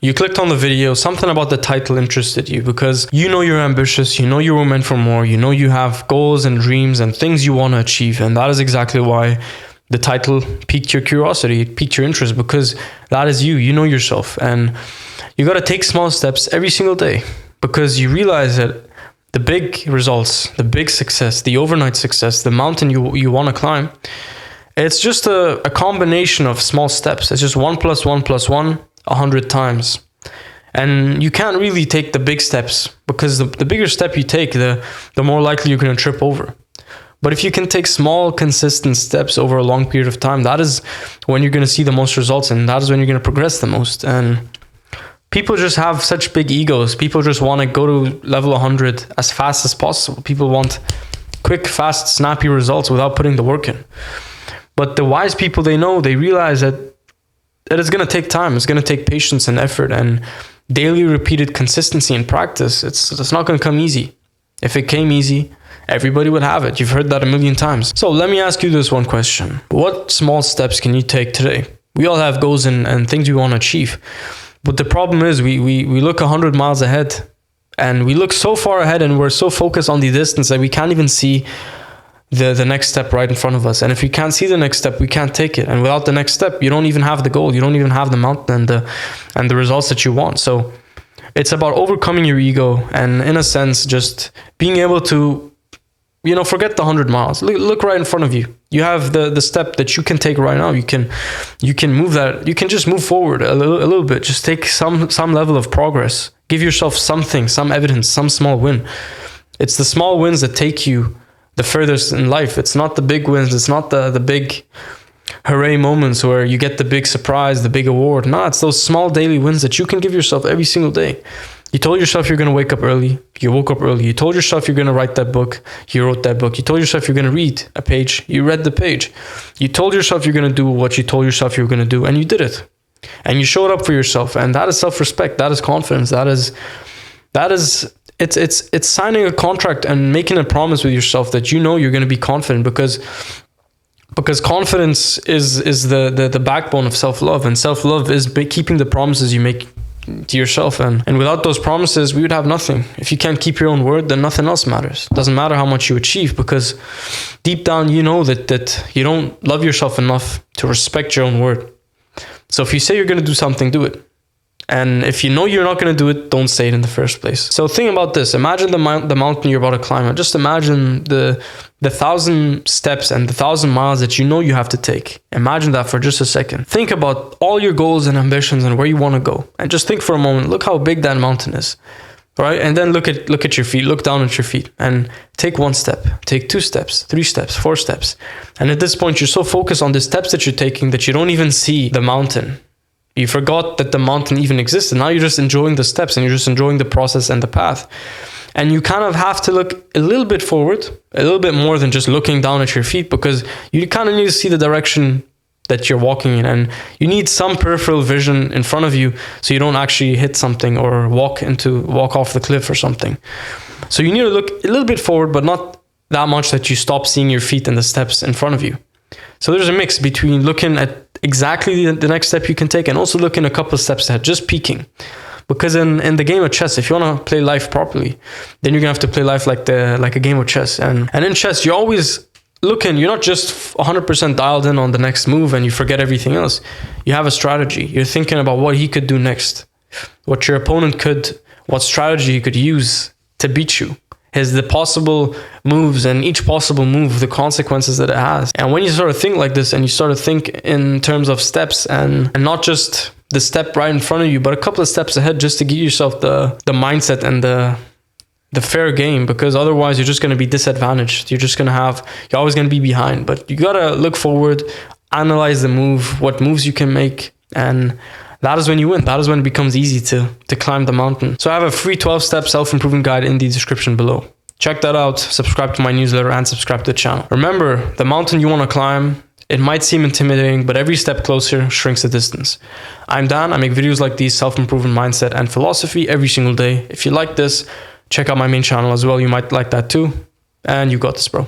You clicked on the video, something about the title interested you because you know you're ambitious, you know you were meant for more, you know you have goals and dreams and things you want to achieve. And that is exactly why the title piqued your curiosity, it piqued your interest, because that is you. You know yourself, and you got to take small steps every single day, because you realize that the big results, the big success, the overnight success, the mountain you want to climb, it's just a combination of small steps. It's just 1 + 1 + 1 100 times. And you can't really take the big steps, because the bigger step you take, the more likely you're going to trip over. But if you can take small, consistent steps over a long period of time, that is when you're going to see the most results, and that is when you're going to progress the most. And people just have such big egos. People just want to go to level 100 as fast as possible. People want quick, fast, snappy results without putting the work in. But the wise people, they realize that it's going to take time. It's going to take patience and effort and daily repeated consistency and practice. It's not going to come easy. If it came easy, everybody would have it. You've heard that a million times. So let me ask you this one question. What small steps can you take today? We all have goals and things we want to achieve. But the problem is we look 100 miles ahead, and we look so far ahead, and we're so focused on the distance that we can't even see the next step right in front of us. And if we can't see the next step, we can't take it. And without the next step, you don't even have the goal. You don't even have the mountain and the results that you want. So it's about overcoming your ego, and in a sense, just being able to, forget the 100 miles. Look right in front of you. You have the step that you can take right now. You can move that. You can just move forward a little bit. Just take some level of progress. Give yourself something, some evidence, some small win. It's the small wins that take you the furthest in life. It's not the big wins. It's not the big hooray moments where you get the big surprise, the big award. No, it's those small daily wins that you can give yourself every single day. You told yourself you're going to wake up early. You woke up early. You told yourself you're going to write that book. You wrote that book. You told yourself you're going to read a page. You read the page. You told yourself you're going to do what you told yourself you were going to do, and you did it. And you showed up for yourself, and that is self-respect. That is confidence. That is it's signing a contract and making a promise with yourself that you know you're going to be confident, because confidence is the backbone of self-love, and self-love is keeping the promises you make to yourself. And without those promises, we would have nothing. If you can't keep your own word, then nothing else matters. It doesn't matter how much you achieve, because deep down you know that you don't love yourself enough to respect your own word. So if you say you're going to do something, do it. And if you know you're not going to do it, don't say it in the first place. So think about this. Imagine the mountain you're about to climb. Just imagine the 1,000 steps and the 1,000 miles that you know you have to take. Imagine that for just a second. Think about all your goals and ambitions and where you want to go. And just think for a moment. Look how big that mountain is. Right? And then look at your feet. Look down at your feet and take 1 step. Take 2 steps, 3 steps, 4 steps. And at this point, you're so focused on the steps that you're taking that you don't even see the mountain. You forgot that the mountain even existed. Now you're just enjoying the steps, and you're just enjoying the process and the path. And you kind of have to look a little bit forward, a little bit more than just looking down at your feet, because you kind of need to see the direction that you're walking in, and you need some peripheral vision in front of you so you don't actually hit something or walk off the cliff or something. So you need to look a little bit forward, but not that much that you stop seeing your feet and the steps in front of you. So there's a mix between looking at exactly the next step you can take and also looking a couple of steps ahead, just peeking. Because in the game of chess, if you want to play life properly, then you're going to have to play life like a game of chess. And in chess, you're always looking, you're not just 100% dialed in on the next move and you forget everything else. You have a strategy. You're thinking about what he could do next, what your opponent what strategy he could use to beat you. The possible moves, and each possible move, the consequences that it has. And when you sort of think like this, and you sort of think in terms of steps and not just the step right in front of you, but a couple of steps ahead, just to give yourself the mindset and the fair game, because otherwise you're just going to be disadvantaged. You're always going to be behind. But you got to look forward, analyze the move, what moves you can make, and that is when you win. That is when it becomes easy to climb the mountain. So I have a free 12-step self-improvement guide in the description below. Check that out, subscribe to my newsletter, and subscribe to the channel. Remember, the mountain you want to climb, it might seem intimidating, but every step closer shrinks the distance. I'm Dan. I make videos like these, self-improvement, mindset, and philosophy every single day. If you like this, check out my main channel as well. You might like that too. And you got this, bro.